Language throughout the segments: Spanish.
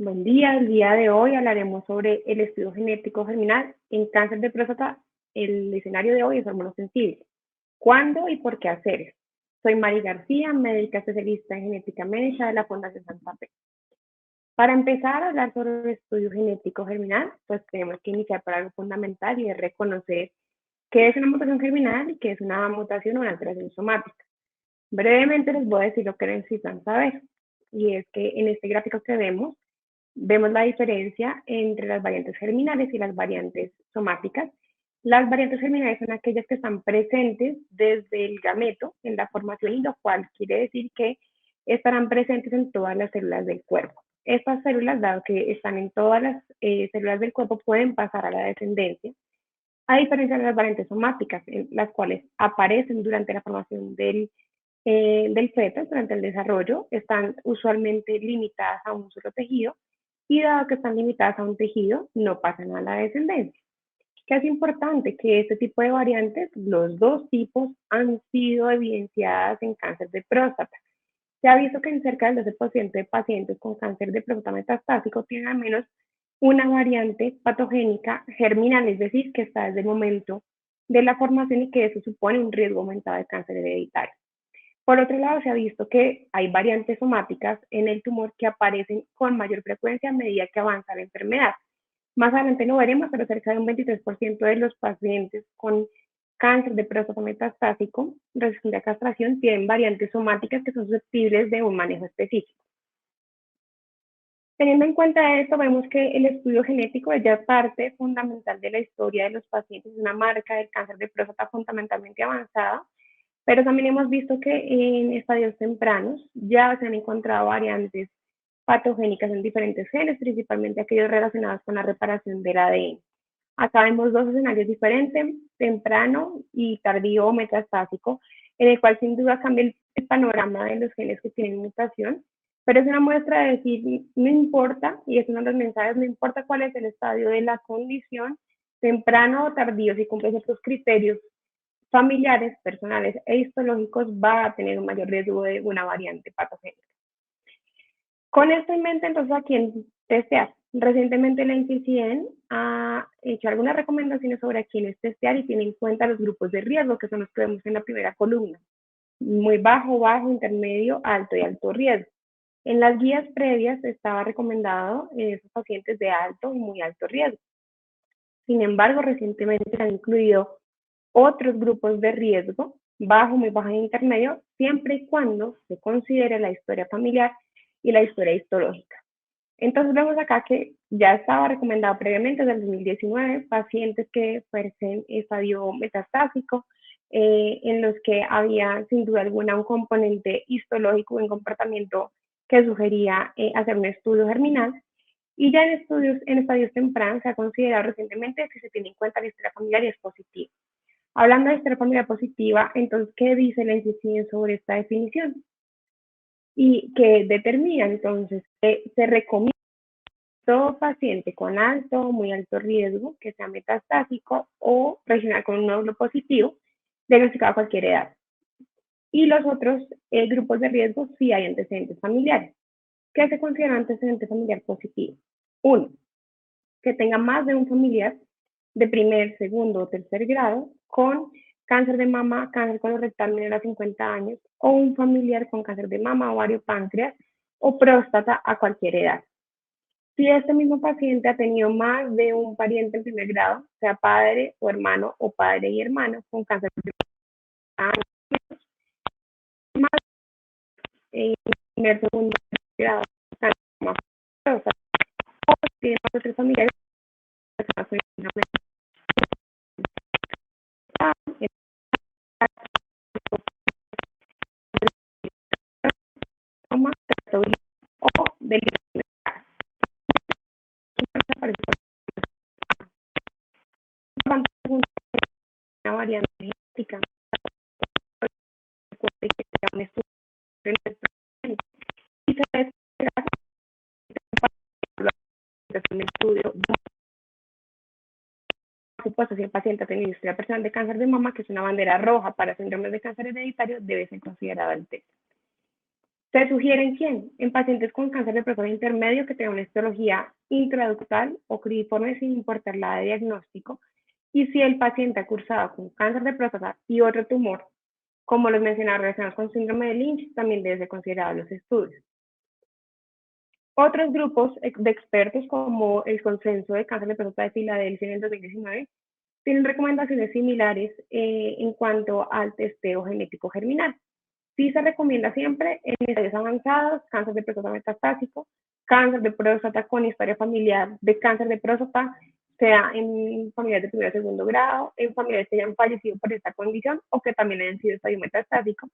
Buen día, el día de hoy hablaremos sobre el estudio genético germinal en cáncer de próstata. El escenario de hoy es hormonas sensibles. ¿Cuándo y por qué hacer? Soy Mari García, médica especialista en genética médica de la Fundación Santa Fe. Para empezar a hablar sobre el estudio genético germinal, pues tenemos que iniciar por algo fundamental y es reconocer qué es una mutación germinal y qué es una mutación o una alteración somática. Brevemente les voy a decir lo que necesitan saber, y es que en este gráfico que vemos la diferencia entre las variantes germinales y las variantes somáticas. Las variantes germinales son aquellas que están presentes desde el gameto en la formación, y lo cual quiere decir que estarán presentes en todas las células del cuerpo. Estas células, dado que están en todas las células del cuerpo, pueden pasar a la descendencia, a diferencia de las variantes somáticas, las cuales aparecen durante la formación del feto, durante el desarrollo, están usualmente limitadas a un solo tejido, y dado que están limitadas a un tejido, no pasan a la descendencia. ¿Qué es importante? Que este tipo de variantes, los dos tipos, han sido evidenciadas en cáncer de próstata. Se ha visto que en cerca del 12% de pacientes con cáncer de próstata metastásico tienen al menos una variante patogénica germinal, es decir, que está desde el momento de la formación, y que eso supone un riesgo aumentado de cáncer hereditario. Por otro lado, se ha visto que hay variantes somáticas en el tumor que aparecen con mayor frecuencia a medida que avanza la enfermedad. Más adelante lo veremos, pero cerca de un 23% de los pacientes con cáncer de próstata metastásico resistente a castración tienen variantes somáticas que son susceptibles de un manejo específico. Teniendo en cuenta esto, vemos que el estudio genético es ya parte fundamental de la historia de los pacientes, una marca del cáncer de próstata fundamentalmente avanzada, pero también hemos visto que en estadios tempranos ya se han encontrado variantes patogénicas en diferentes genes, principalmente aquellos relacionados con la reparación del ADN. Acá vemos dos escenarios diferentes, temprano y tardío o metastásico, en el cual sin duda cambia el panorama de los genes que tienen mutación, pero es una muestra de decir, no importa, y es uno de los mensajes, no importa cuál es el estadio de la condición, temprano o tardío, si cumple ciertos criterios familiares, personales e histológicos, va a tener un mayor riesgo de una variante patogénica. Con esto en mente, entonces, ¿a quién testear? Recientemente la NCCN ha hecho algunas recomendaciones sobre a quiénes testear y tiene en cuenta los grupos de riesgo, que son los que vemos en la primera columna: muy bajo, bajo, intermedio, alto y alto riesgo. En las guías previas estaba recomendado esos pacientes de alto y muy alto riesgo. Sin embargo, recientemente se han incluido otros grupos de riesgo, bajo, muy bajo e intermedio, siempre y cuando se considere la historia familiar y la historia histológica. Entonces vemos acá que ya estaba recomendado previamente desde el 2019 pacientes que fuesen estadio metastásico, en los que había sin duda alguna un componente histológico en comportamiento que sugería hacer un estudio germinal. Y ya en estadios tempranos se ha considerado recientemente que se tiene en cuenta la historia familiar y es positiva. Hablando de historia familiar positiva, entonces, ¿qué dice la NCCN sobre esta definición? Y que determina entonces que se recomienda todo paciente con alto o muy alto riesgo, que sea metastásico o regional con un nódulo positivo, diagnosticado a cualquier edad. Y los otros grupos de riesgo si hay antecedentes familiares. ¿Qué se considera antecedente familiar positivo? Uno, que tenga más de un familiar de primer, segundo o tercer grado con cáncer de mama, cáncer colorectal menor a 50 años, o un familiar con cáncer de mama, ovario, páncreas o próstata a cualquier edad. Si este mismo paciente ha tenido más de un pariente en primer grado, sea padre o hermano o padre y hermano con cáncer de mama, más en primer, segundo, grado, cáncer de mama, próstata, o si tiene más de tres familiares, personas con o del una variante genética que sea un estudio y se debe hacer un estudio. Por supuesto, si el paciente ha tenido historia personal de cáncer de mama, que es una bandera roja para síndromes de cáncer hereditario, debe ser considerado el test. Se sugieren quién, en pacientes con cáncer de próstata intermedio que tengan una histología intraductal o cribriforme sin importar la de diagnóstico, y si el paciente ha cursado con cáncer de próstata y otro tumor, como los mencionados relacionados con síndrome de Lynch, también debe ser considerado los estudios. Otros grupos de expertos, como el Consenso de Cáncer de Próstata de Filadelfia en el 2019, tienen recomendaciones similares en cuanto al testeo genético germinal. Sí se recomienda siempre en estadios avanzados, cáncer de próstata metastásico, cáncer de próstata con historia familiar de cáncer de próstata, sea en familiares de primer o segundo grado, en familiares que hayan fallecido por esta condición o que también hayan sido estadio metastásico.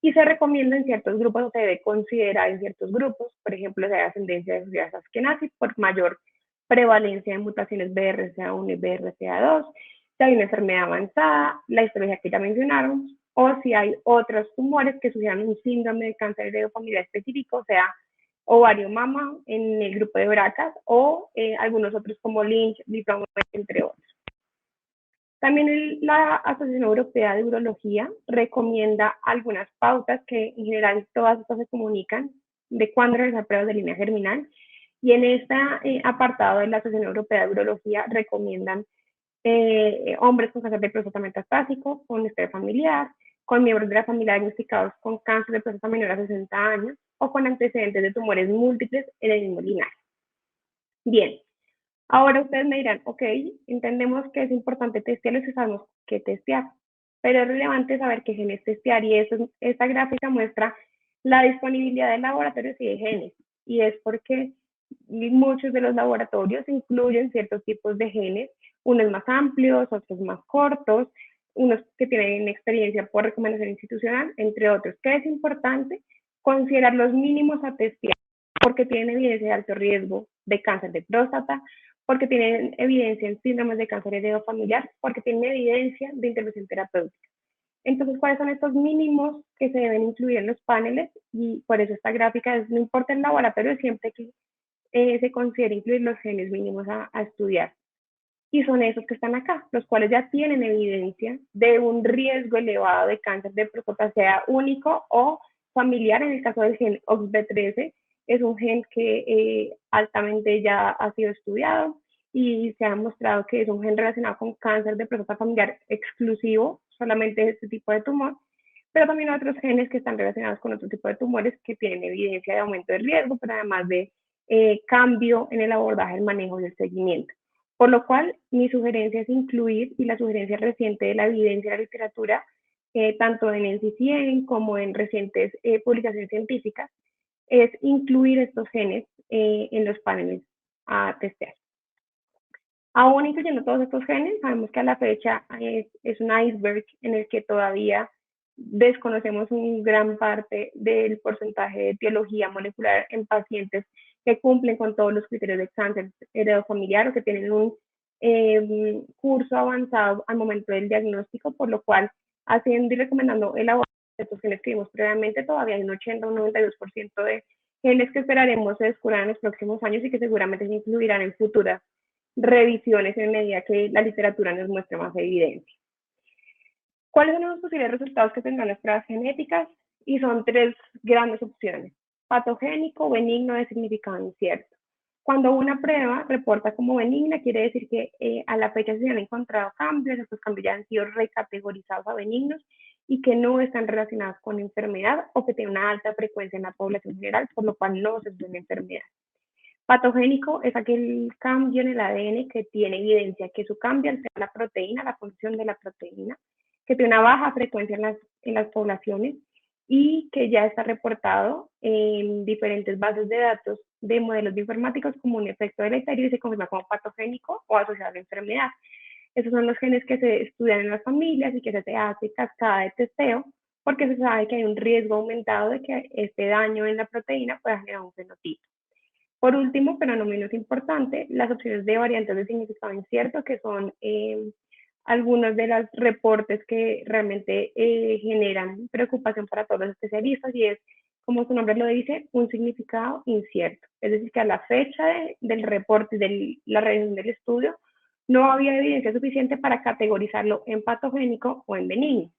Y se recomienda en ciertos grupos, o se debe considerar en ciertos grupos, por ejemplo, si hay ascendencia de sociedades askenazis, por mayor prevalencia de mutaciones BRCA1 y BRCA2, si hay una enfermedad avanzada, la histología que ya mencionaron, o si hay otros tumores que sugieran un síndrome de cáncer heredofamiliar específico, o sea, ovario mama en el grupo de BRCA o algunos otros como Lynch, linfoma, entre otros. También la Asociación Europea de Urología recomienda algunas pautas que en general todas estas se comunican de cuándo realizar pruebas de línea germinal, y en este apartado de la Asociación Europea de Urología recomiendan hombres con cáncer de próstata metastásico, con historia familiar, con miembros de la familia diagnosticados con cáncer de próstata menor a 60 años o con antecedentes de tumores múltiples en el mismo linaje. Bien, ahora ustedes me dirán, ok, entendemos que es importante testearlos y sabemos qué testear, pero es relevante saber qué genes testear, y esta gráfica muestra la disponibilidad de laboratorios y de genes, y es porque muchos de los laboratorios incluyen ciertos tipos de genes, unos más amplios, otros más cortos, unos que tienen experiencia por recomendación institucional, entre otros. ¿Qué es importante? Considerar los mínimos a testear, porque tienen evidencia de alto riesgo de cáncer de próstata, porque tienen evidencia en síndromes de cáncer heredofamiliar, porque tienen evidencia de intervención terapéutica. Entonces, ¿cuáles son estos mínimos que se deben incluir en los paneles? Y por eso esta gráfica es, no importa el laboratorio, siempre que se considera incluir los genes mínimos a estudiar. Y son esos que están acá, los cuales ya tienen evidencia de un riesgo elevado de cáncer de próstata, sea único o familiar. En el caso del gen OXB13, es un gen que altamente ya ha sido estudiado y se ha mostrado que es un gen relacionado con cáncer de próstata familiar exclusivo, solamente este tipo de tumor, pero también otros genes que están relacionados con otro tipo de tumores que tienen evidencia de aumento de riesgo, pero además de cambio en el abordaje, el manejo y el seguimiento. Por lo cual, mi sugerencia es incluir, y la sugerencia reciente de la evidencia de la literatura, tanto en NCCN como en recientes publicaciones científicas, es incluir estos genes en los paneles a testear. Aún incluyendo todos estos genes, sabemos que a la fecha es un iceberg en el que todavía desconocemos una gran parte del porcentaje de etiología molecular en pacientes que cumplen con todos los criterios de cáncer heredofamiliar o que tienen un curso avanzado al momento del diagnóstico, por lo cual, haciendo y recomendando el abordaje de estos genes que vimos previamente, todavía hay un 80 o un 92% de genes que esperaremos se descubran en los próximos años y que seguramente se incluirán en futuras revisiones en medida que la literatura nos muestre más evidencia. ¿Cuáles son los posibles resultados que tendrán las pruebas genéticas? Y son tres grandes opciones: patogénico, benigno, de significado incierto. Cuando una prueba reporta como benigna, quiere decir que a la fecha se han encontrado cambios, estos cambios ya han sido recategorizados a benignos y que no están relacionados con enfermedad o que tienen una alta frecuencia en la población general, por lo cual no se es una enfermedad. Patogénico es aquel cambio en el ADN que tiene evidencia que su cambio altera la proteína, la función de la proteína, que tiene una baja frecuencia en las poblaciones y que ya está reportado en diferentes bases de datos de modelos bioinformáticos como un efecto deleterio y se confirma como patogénico o asociado a la enfermedad. Esos son los genes que se estudian en las familias y que se hace cascada de testeo, porque se sabe que hay un riesgo aumentado de que este daño en la proteína pueda generar un fenotipo. Por último, pero no menos importante, las opciones de variantes de significado incierto, que son algunos de los reportes que realmente generan preocupación para todos los especialistas, y es, como su nombre lo dice, un significado incierto. Es decir, que a la fecha del reporte, de la revisión del estudio, no había evidencia suficiente para categorizarlo en patogénico o en benigno.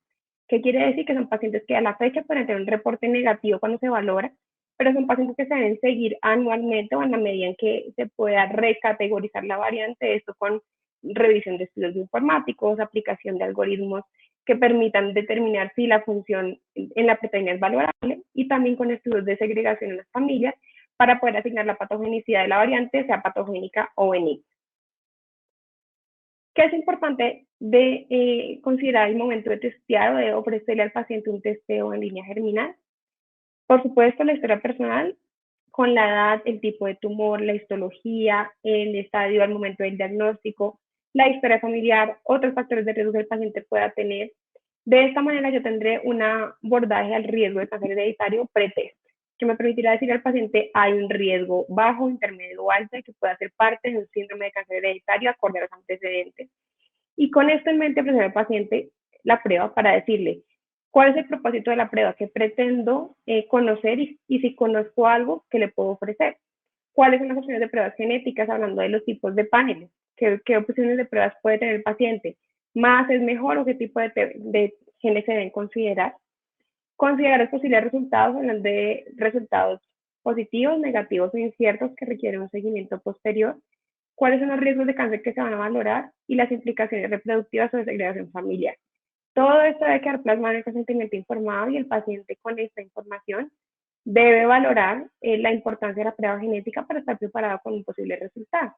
¿Qué quiere decir? Que son pacientes que a la fecha pueden tener un reporte negativo cuando se valora, pero son pacientes que se deben seguir anualmente o en la medida en que se pueda recategorizar la variante, esto con revisión de estudios informáticos, aplicación de algoritmos que permitan determinar si la función en la proteína es valorable y también con estudios de segregación en las familias para poder asignar la patogenicidad de la variante, sea patogénica o benigna. ¿Qué es importante de considerar el momento de testear o de ofrecerle al paciente un testeo en línea germinal? Por supuesto, la historia personal con la edad, el tipo de tumor, la histología, el estadio al momento del diagnóstico, la historia familiar, otros factores de riesgo que el paciente pueda tener. De esta manera yo tendré un abordaje al riesgo de cáncer hereditario pretest, que me permitirá decir al paciente hay un riesgo bajo, intermedio o alto que pueda ser parte de un síndrome de cáncer hereditario acorde a los antecedentes. Y con esto en mente ofrecer al paciente la prueba para decirle cuál es el propósito de la prueba, qué pretendo conocer y si conozco algo que le puedo ofrecer. ¿Cuáles son las opciones de pruebas genéticas? Hablando de los tipos de paneles. ¿Qué opciones de pruebas puede tener el paciente? ¿Más es mejor o qué tipo de genes se deben considerar? Considerar los posibles resultados, hablando de resultados positivos, negativos o inciertos que requieren un seguimiento posterior. ¿Cuáles son los riesgos de cáncer que se van a valorar? Y las implicaciones reproductivas o de segregación familiar. Todo esto debe quedar plasmado en el consentimiento informado y el paciente con esta información debe valorar la importancia de la prueba genética para estar preparado con un posible resultado.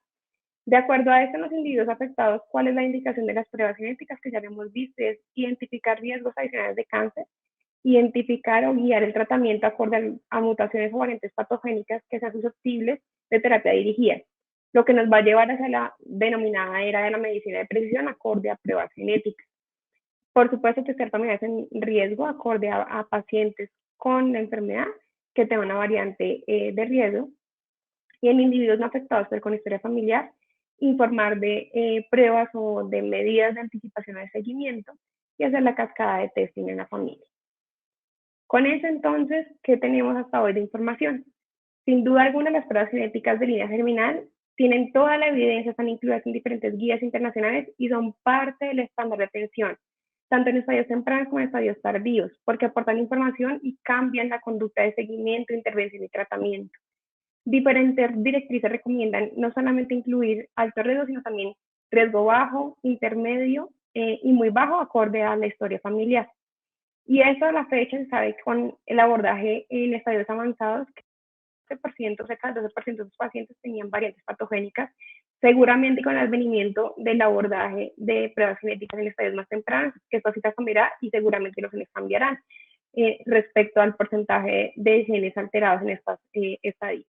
De acuerdo a esto, en los individuos afectados, ¿cuál es la indicación de las pruebas genéticas que ya hemos visto? Es identificar riesgos adicionales de cáncer, identificar o guiar el tratamiento acorde a mutaciones o variantes patogénicas que sean susceptibles de terapia dirigida, lo que nos va a llevar hacia la denominada era de la medicina de precisión acorde a pruebas genéticas. Por supuesto, testear familiares en riesgo acorde a pacientes con la enfermedad que tengan una variante de riesgo y en individuos no afectados pero con historia familiar, informar de pruebas o de medidas de anticipación de seguimiento y hacer la cascada de testing en la familia. Con eso entonces, ¿qué tenemos hasta hoy de información? Sin duda alguna, las pruebas genéticas de línea germinal tienen toda la evidencia, están incluidas en diferentes guías internacionales y son parte del estándar de atención, tanto en estadios tempranos como en estadios tardíos, porque aportan información y cambian la conducta de seguimiento, intervención y tratamiento. Diferentes directrices recomiendan no solamente incluir alto riesgo, sino también riesgo bajo, intermedio y muy bajo, acorde a la historia familiar. Y eso a la fecha se sabe con el abordaje en estadios avanzados, que 12%, cerca del 12% de los pacientes tenían variantes patogénicas, seguramente con el advenimiento del abordaje de pruebas genéticas en estadios más tempranos, que esto sí cambiará y seguramente los genes cambiarán respecto al porcentaje de genes alterados en estas estadios.